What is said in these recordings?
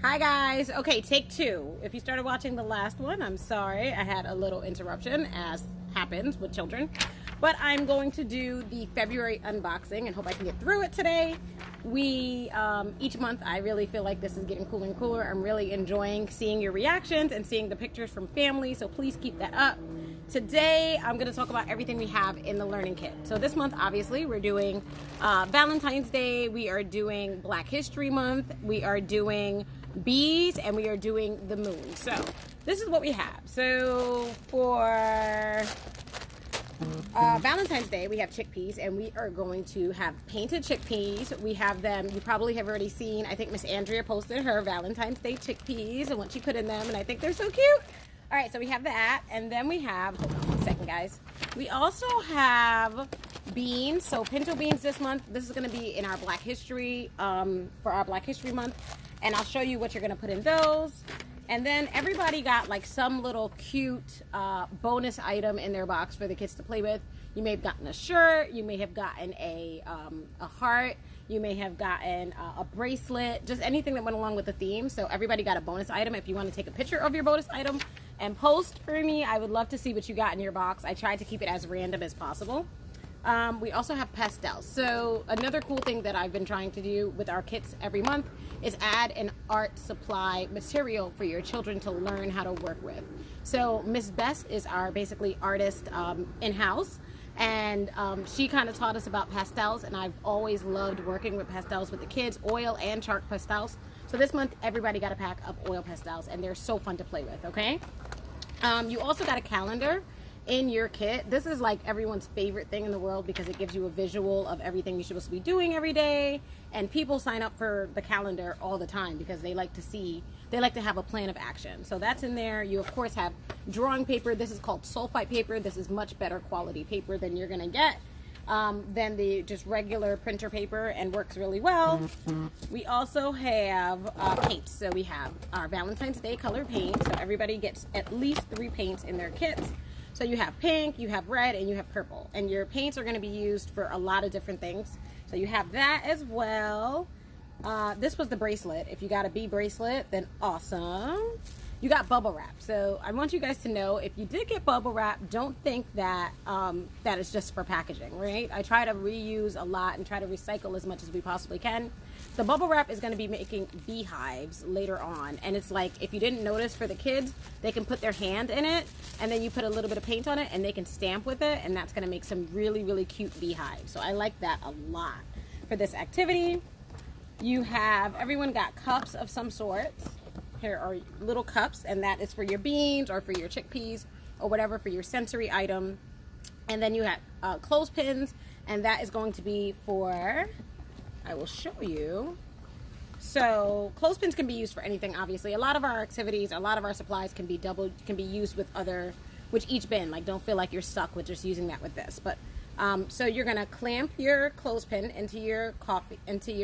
Hi guys. Okay, take two. If you started watching the last one, I'm sorry. I had a little interruption, as happens with children. But I'm going to do the February unboxing and hope I can get through it today. Each month, I really feel like this is getting cooler and cooler. I'm really enjoying seeing your reactions and seeing the pictures from family, so please keep that up. Today, I'm going to talk about everything we have in the Learning Kit. So this month, obviously, we're doing Valentine's Day, we are doing Black History Month, we are doing bees, and we are doing the moon. So this is what we have. So for Valentine's Day, we have chickpeas, and we are going to have painted chickpeas. We have them, you probably have already seen, I think Miss Andrea posted her Valentine's Day chickpeas and what she put in them, and I think they're so cute. All right, so we have that, and then we have, hold on 1 second, guys. We also have beans, so pinto beans this month. This is going to be in our Black History, for our Black History Month, and I'll show you what you're going to put in those. And then everybody got like some little cute bonus item in their box for the kids to play with. You may have gotten a shirt, you may have gotten a heart, you may have gotten a bracelet, just anything that went along with the theme. So everybody got a bonus item. If you want to take a picture of your bonus item and post for me, I would love to see what you got in your box. I tried to keep it as random as possible. We also have pastels. So another cool thing that I've been trying to do with our kits every month is add an art supply material for your children to learn how to work with. So Miss Bess is our basically artist in-house, and she kind of taught us about pastels, and I've always loved working with pastels with the kids, oil and chalk pastels. So this month everybody got a pack of oil pastels, and they're so fun to play with, okay? You also got a calendar in your kit. This is like everyone's favorite thing in the world because it gives you a visual of everything you're supposed to be doing every day, and people sign up for the calendar all the time because they like to have a plan of action. So that's in there. You of course have drawing paper. This is called sulfite paper. This is much better quality paper than you're gonna get than the just regular printer paper, and works really well. We also have paints. So we have our Valentine's Day color paint, so everybody gets at least 3 paints in their kits. So you have pink, you have red, and you have purple. And your paints are going to be used for a lot of different things. So you have that as well. This was the bracelet. If you got a bee bracelet, then awesome. You got bubble wrap. So I want you guys to know, if you did get bubble wrap, don't think that that is just for packaging, right? I try to reuse a lot and try to recycle as much as we possibly can. The bubble wrap is going to be making beehives later on, and it's like, if you didn't notice, for the kids, they can put their hand in it, and then you put a little bit of paint on it, and they can stamp with it, and that's going to make some really, really cute beehives. So I like that a lot for this activity. You have, everyone got cups of some sort. Here are little cups, and that is for your beans or for your chickpeas or whatever, for your sensory item. And then you have clothespins, and that is going to be for, I will show you. So clothespins can be used for anything, obviously. A lot of our activities, a lot of our supplies can be used with each bin. Like, don't feel like you're stuck with just using that with this. But so you're gonna clamp your clothespin into your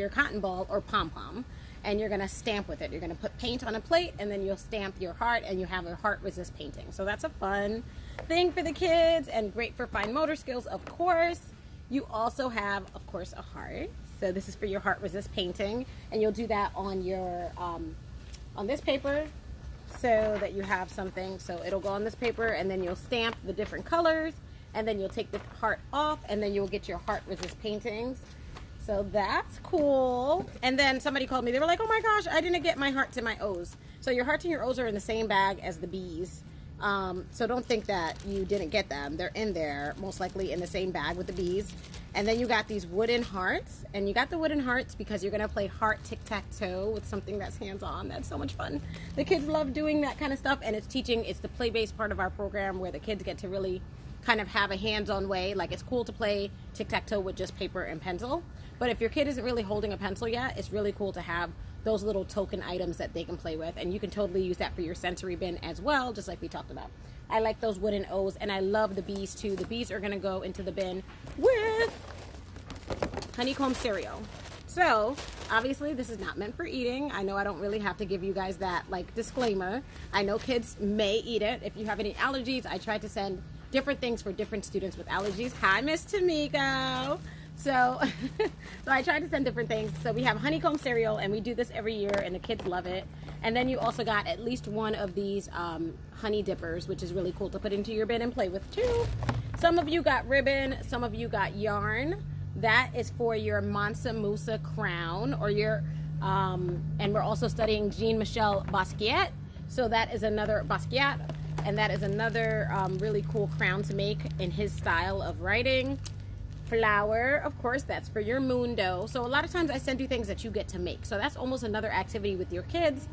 cotton ball or pom-pom, and you're gonna stamp with it. You're gonna put paint on a plate, and then you'll stamp your heart, and you have a heart resist painting. So that's a fun thing for the kids, and great for fine motor skills, of course. You also have, of course, a heart. So this is for your heart resist painting, and you'll do that on your on this paper, so that you have something. So it'll go on this paper, and then you'll stamp the different colors, and then you'll take the heart off, and then you'll get your heart resist paintings. So that's cool. And then somebody called me, they were like, oh my gosh, I didn't get my hearts and my O's. So your hearts and your O's are in the same bag as the bees. So don't think that you didn't get them. They're in there, most likely in the same bag with the bees. And then you got these wooden hearts, and you got the wooden hearts because you're gonna play heart tic-tac-toe with something that's hands-on. That's so much fun. The kids love doing that kind of stuff, and it's the play-based part of our program where the kids get to really kind of have a hands-on way. Like, it's cool to play tic-tac-toe with just paper and pencil, but if your kid isn't really holding a pencil yet, it's really cool to have those little token items that they can play with, and you can totally use that for your sensory bin as well, just like we talked about. I like those wooden O's, and I love the bees too. The bees are gonna go into the bin with honeycomb cereal. So obviously this is not meant for eating. I know I don't really have to give you guys that like disclaimer. I know kids may eat it. If you have any allergies, I try to send different things for different students with allergies. Hi, Miss Tamiko. So, so I tried to send different things. So we have honeycomb cereal, and we do this every year, and the kids love it. And then you also got at least one of these honey dippers, which is really cool to put into your bin and play with too. Some of you got ribbon, some of you got yarn. That is for your Mansa Musa crown, or your, and we're also studying Jean-Michel Basquiat. So that is another Basquiat, and that is another really cool crown to make in his style of writing. Flour, of course, that's for your mundo. So a lot of times I send you things that you get to make. So that's almost another activity with your kids.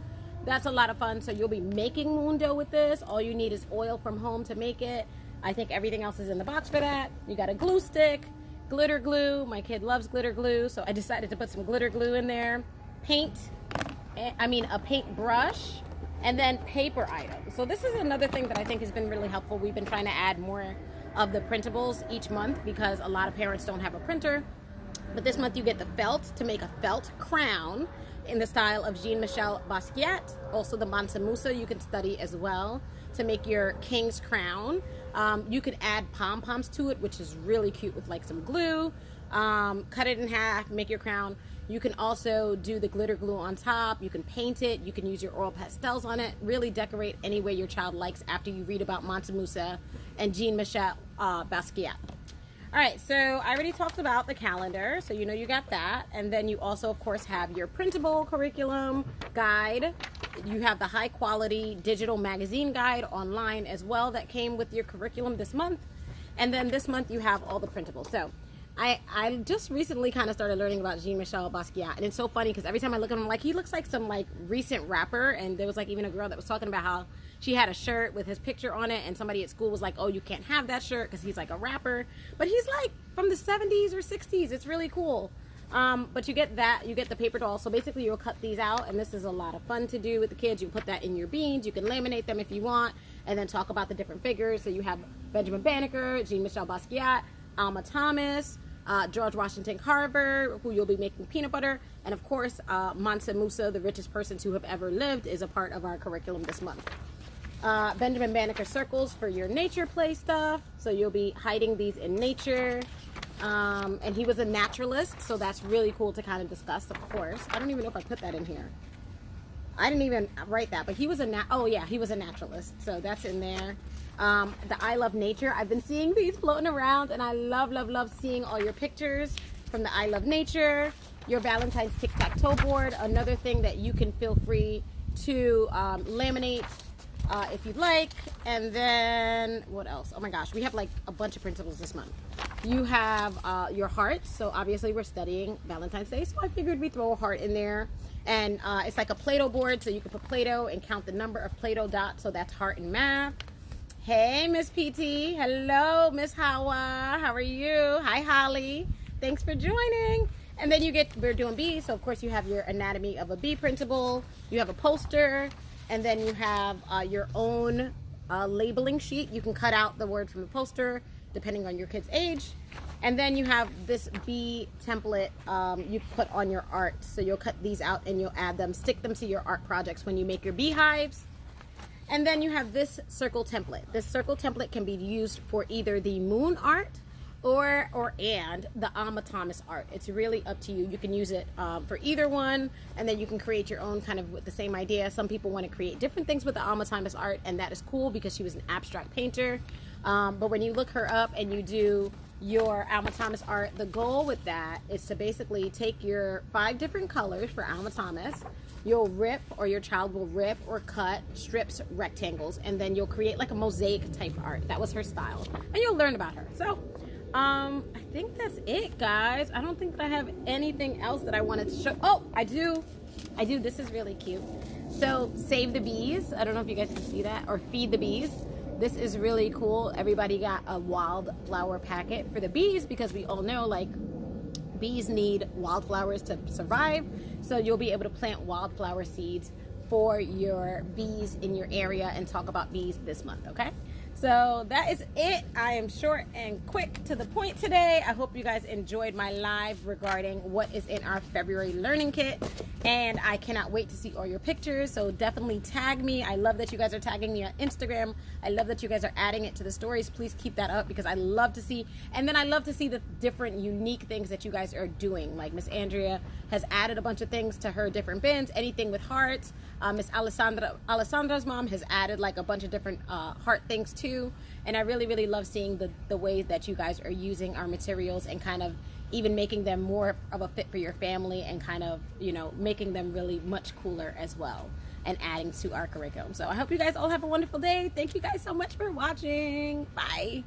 That's a lot of fun. So you'll be making mundo with this. All you need is oil from home to make it. I think everything else is in the box for that. You got a glue stick, glitter glue. My kid loves glitter glue, so I decided to put some glitter glue in there. Paint, a paint brush, and then paper items. So this is another thing that I think has been really helpful. We've been trying to add more of the printables each month because a lot of parents don't have a printer. But this month you get the felt to make a felt crown in the style of Jean-Michel Basquiat. Also the Mansa Musa you can study as well to make your king's crown. You could add pom-poms to it, which is really cute with like some glue. Cut it in half, make your crown. You can also do the glitter glue on top. You can paint it. You can use your oil pastels on it. Really decorate any way your child likes after you read about Mansa Musa and Jean-Michel Basquiat. All right, so I already talked about the calendar, so you know you got that. And then you also, of course, have your printable curriculum guide. You have the high quality digital magazine guide online as well that came with your curriculum this month. And then this month you have all the printables. So I just recently kind of started learning about Jean-Michel Basquiat, and it's so funny because every time I look at him, like, he looks like some like recent rapper. And there was like even a girl that was talking about how she had a shirt with his picture on it, and somebody at school was like, oh, you can't have that shirt because he's like a rapper, but he's like from the 70s or 60s. It's really cool. But you get that, you get the paper doll. So basically you'll cut these out, and this is a lot of fun to do with the kids. You put that in your beans, you can laminate them if you want, and then talk about the different figures. So you have Benjamin Banneker, Jean-Michel Basquiat, Alma Thomas, George Washington Carver, who you'll be making peanut butter, and of course Mansa Musa, the richest person to have ever lived, is a part of our curriculum this month. Benjamin Banneker circles for your nature play stuff, so you'll be hiding these in nature. And he was a naturalist, so that's really cool to kind of discuss, of course. I don't even know if I put that in here. I didn't even write that, but he was he was a naturalist, so that's in there. The I Love Nature, I've been seeing these floating around, and I love seeing all your pictures from the I Love Nature. Your Valentine's tic-tac-toe board, another thing that you can feel free to laminate if you'd like. And then what else? Oh my gosh, we have like a bunch of printables this month. You have your hearts, so obviously we're studying Valentine's Day, so I figured we'd throw a heart in there. And it's like a Play-Doh board, so you can put Play-Doh and count the number of Play-Doh dots, so that's heart and math. Hey, Miss PT. Hello, Miss Hawa. How are you? Hi, Holly. Thanks for joining. And then we're doing bees, so of course you have your anatomy of a bee printable. You have a poster, and then you have your own labeling sheet. You can cut out the word from the poster depending on your kid's age. And then you have this bee template you put on your art. So you'll cut these out and you'll add them, stick them to your art projects when you make your beehives. And then you have this circle template. This circle template can be used for either the moon art and the Alma Thomas art. It's really up to you. You can use it for either one, and then you can create your own kind of with the same idea. Some people want to create different things with the Alma Thomas art, and that is cool because she was an abstract painter. But when you look her up and you do your Alma Thomas art, the goal with that is to basically take your 5 different colors for Alma Thomas. You'll rip, or your child will rip or cut strips, rectangles, and then you'll create like a mosaic type art. That was her style, and you'll learn about her. So I think that's it, guys. I don't think that I have anything else that I wanted to show. Oh, I do. This is really cute. So Save the Bees. I don't know if you guys can see that, or Feed the Bees. This is really cool. Everybody got a wildflower packet for the bees because we all know, like, bees need wildflowers to survive. So you'll be able to plant wildflower seeds for your bees in your area and talk about bees this month, okay? So that is it. I am short and quick to the point today. I hope you guys enjoyed my live regarding what is in our February learning kit. And I cannot wait to see all your pictures, so definitely tag me. I love that you guys are tagging me on Instagram. I love that you guys are adding it to the stories. Please keep that up because I love to see, and then I love to see the different unique things that you guys are doing. Like Miss Andrea has added a bunch of things to her different bins, anything with hearts. Miss Alessandra's mom has added like a bunch of different heart things too. And I really, really love seeing the way that you guys are using our materials and kind of even making them more of a fit for your family and kind of, you know, making them really much cooler as well and adding to our curriculum. So I hope you guys all have a wonderful day. Thank you guys so much for watching. Bye.